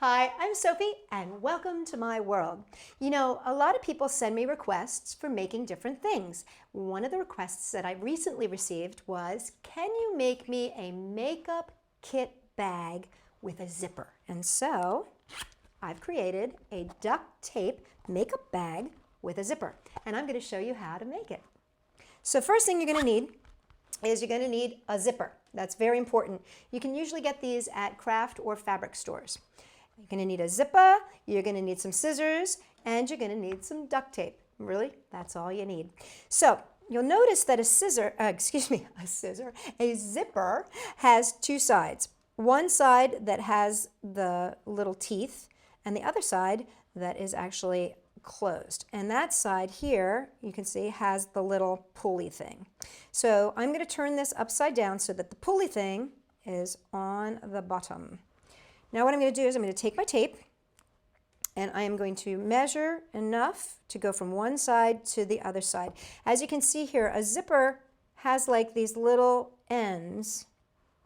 Hi, I'm Sophie and welcome to my world. You know, a lot of people send me requests for making different things. One of the requests that I recently received was, can you make me a makeup kit bag with a zipper? And so I've created a duct tape makeup bag with a zipper, and I'm going to show you how to make it. So first thing you're going to need is you're going to need a zipper. That's very important. You can usually get these at craft or fabric stores. You're going to need a zipper, you're going to need some scissors, and you're going to need some duct tape. Really, that's all you need. So you'll notice that a zipper has two sides. One side that has the little teeth, and the other side that is actually closed. And that side here, you can see, has the little pulley thing. So I'm going to turn this upside down so that the pulley thing is on the bottom. Now what I'm going to do is I'm going to take my tape and I am going to measure enough to go from one side to the other side. As you can see here, a zipper has like these little ends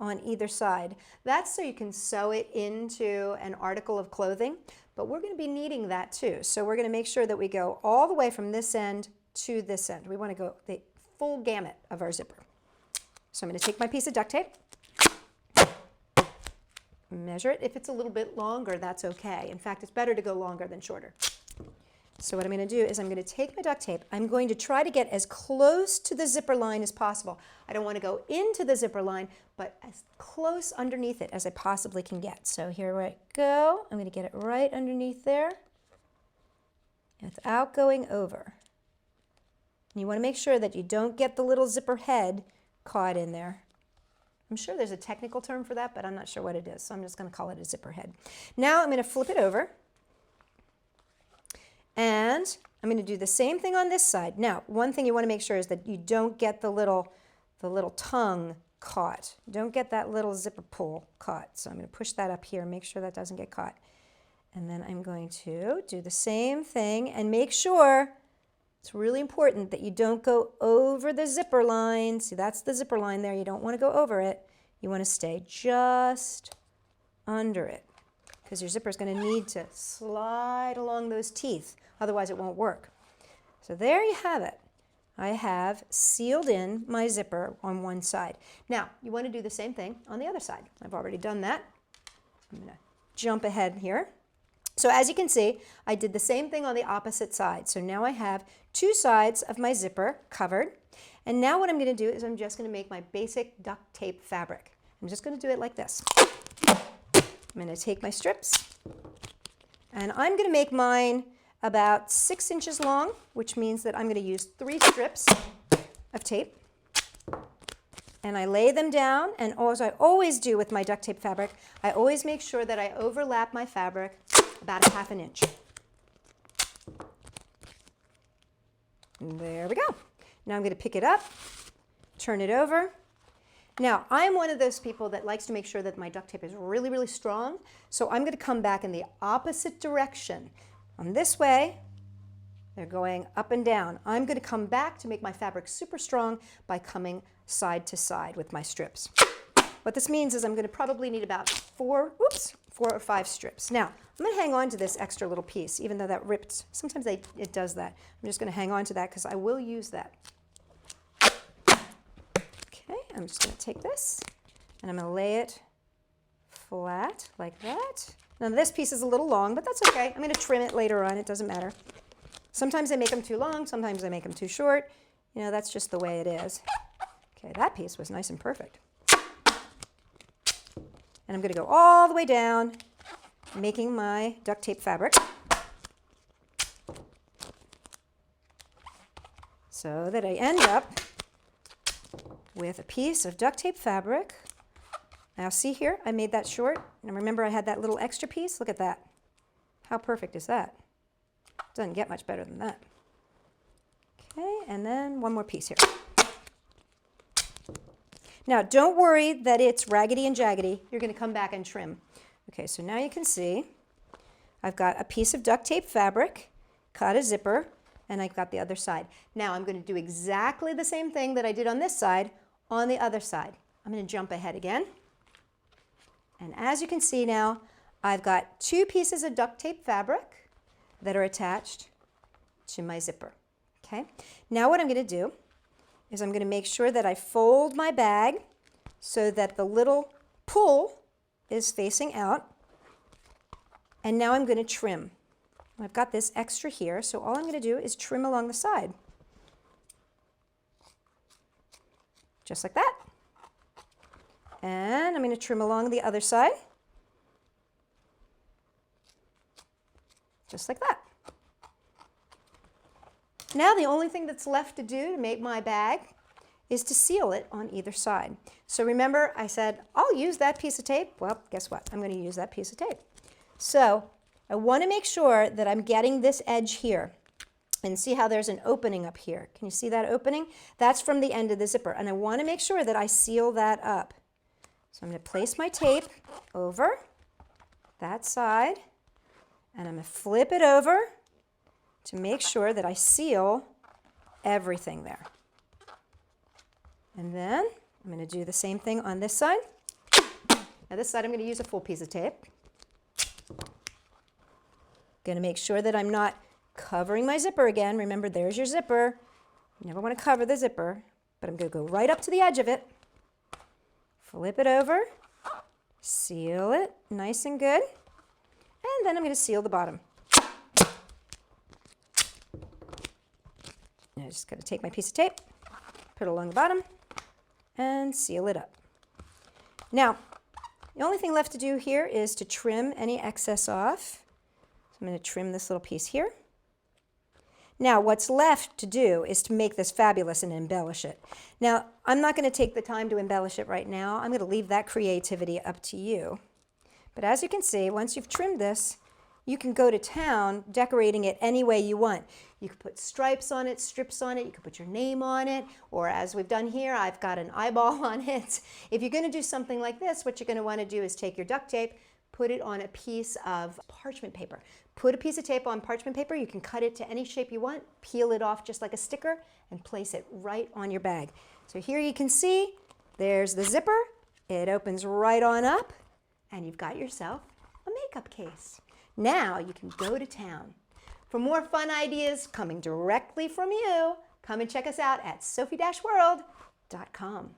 on either side. That's so you can sew it into an article of clothing, but we're going to be needing that too. So we're going to make sure that we go all the way from this end to this end. We want to go the full gamut of our zipper. So I'm going to take my piece of duct tape, measure it. If it's a little bit longer, that's okay. In fact, it's better to go longer than shorter. So what I'm going to do is I'm going to take my duct tape. I'm going to try to get as close to the zipper line as possible. I don't want to go into the zipper line, but as close underneath it as I possibly can get. So here I go. I'm going to get it right underneath there without going over. And you want to make sure that you don't get the little zipper head caught in there. I'm sure there's a technical term for that, but I'm not sure what it is, so I'm just going to call it a zipper head. Now I'm going to flip it over, and I'm going to do the same thing on this side. Now, one thing you want to make sure is that you don't get the little tongue caught. Don't get that little zipper pull caught. So I'm going to push that up here and make sure that doesn't get caught. And then I'm going to do the same thing and make sure, it's really important that you don't go over the zipper line. See, that's the zipper line there. You don't want to go over it. You want to stay just under it because your zipper is going to need to slide along those teeth. Otherwise, it won't work. So there you have it. I have sealed in my zipper on one side. Now, you want to do the same thing on the other side. I've already done that. I'm going to jump ahead here. So as you can see, I did the same thing on the opposite side. So now I have two sides of my zipper covered. And now what I'm going to do is I'm just going to make my basic duct tape fabric. I'm just going to do it like this. I'm going to take my strips, and I'm going to make mine about 6 inches long, which means that I'm going to use 3 strips of tape. And I lay them down, and as I always do with my duct tape fabric, I always make sure that I overlap my fabric about 1/2 inch. And there we go. Now I'm going to pick it up, turn it over. Now, I'm one of those people that likes to make sure that my duct tape is really, really strong, so I'm going to come back in the opposite direction. On this way, they're going up and down. I'm going to come back to make my fabric super strong by coming side to side with my strips. What this means is I'm going to probably need about 4 or 5 strips. Now, I'm going to hang on to this extra little piece, even though that ripped. Sometimes it does that. I'm just going to hang on to that because I will use that. Okay, I'm just going to take this and I'm going to lay it flat like that. Now this piece is a little long, but that's okay. I'm going to trim it later on. It doesn't matter. Sometimes I make them too long, sometimes I make them too short. You know, that's just the way it is. Okay, that piece was nice and perfect. And I'm going to go all the way down, making my duct tape fabric so that I end up with a piece of duct tape fabric. Now see here, I made that short. And remember I had that little extra piece? Look at that. How perfect is that? Doesn't get much better than that. Okay, and then one more piece here. Now don't worry that it's raggedy and jaggedy. You're going to come back and trim. Okay, so now you can see I've got a piece of duct tape fabric, cut a zipper, and I've got the other side. Now I'm going to do exactly the same thing that I did on this side on the other side. I'm going to jump ahead again. And as you can see now, I've got 2 pieces of duct tape fabric that are attached to my zipper. Okay, now what I'm going to do is I'm going to make sure that I fold my bag so that the little pull is facing out. And now I'm going to trim. I've got this extra here, so all I'm going to do is trim along the side. Just like that. And I'm going to trim along the other side. Just like that. Now the only thing that's left to do to make my bag is to seal it on either side. So remember I said, I'll use that piece of tape. Well, guess what? I'm going to use that piece of tape. So I want to make sure that I'm getting this edge here. And see how there's an opening up here. Can you see that opening? That's from the end of the zipper. And I want to make sure that I seal that up. So I'm going to place my tape over that side. And I'm going to flip it over to make sure that I seal everything there. And then I'm going to do the same thing on this side. Now this side I'm going to use a full piece of tape. Going to make sure that I'm not covering my zipper again. Remember, there's your zipper. You never want to cover the zipper, but I'm going to go right up to the edge of it. Flip it over, seal it nice and good, and then I'm going to seal the bottom. Now I just got to take my piece of tape, put it along the bottom, and seal it up. Now, the only thing left to do here is to trim any excess off. So I'm going to trim this little piece here. Now, what's left to do is to make this fabulous and embellish it. Now, I'm not going to take the time to embellish it right now. I'm going to leave that creativity up to you. But as you can see, once you've trimmed this, you can go to town decorating it any way you want. You could put stripes on it, strips on it, you could put your name on it, or as we've done here, I've got an eyeball on it. If you're going to do something like this, what you're going to want to do is take your duct tape, put it on a piece of parchment paper. Put a piece of tape on parchment paper. You can cut it to any shape you want, peel it off just like a sticker, and place it right on your bag. So here you can see, there's the zipper. It opens right on up, and you've got yourself a makeup case. Now you can go to town. For more fun ideas coming directly from you, come and check us out at Sophie-World.com.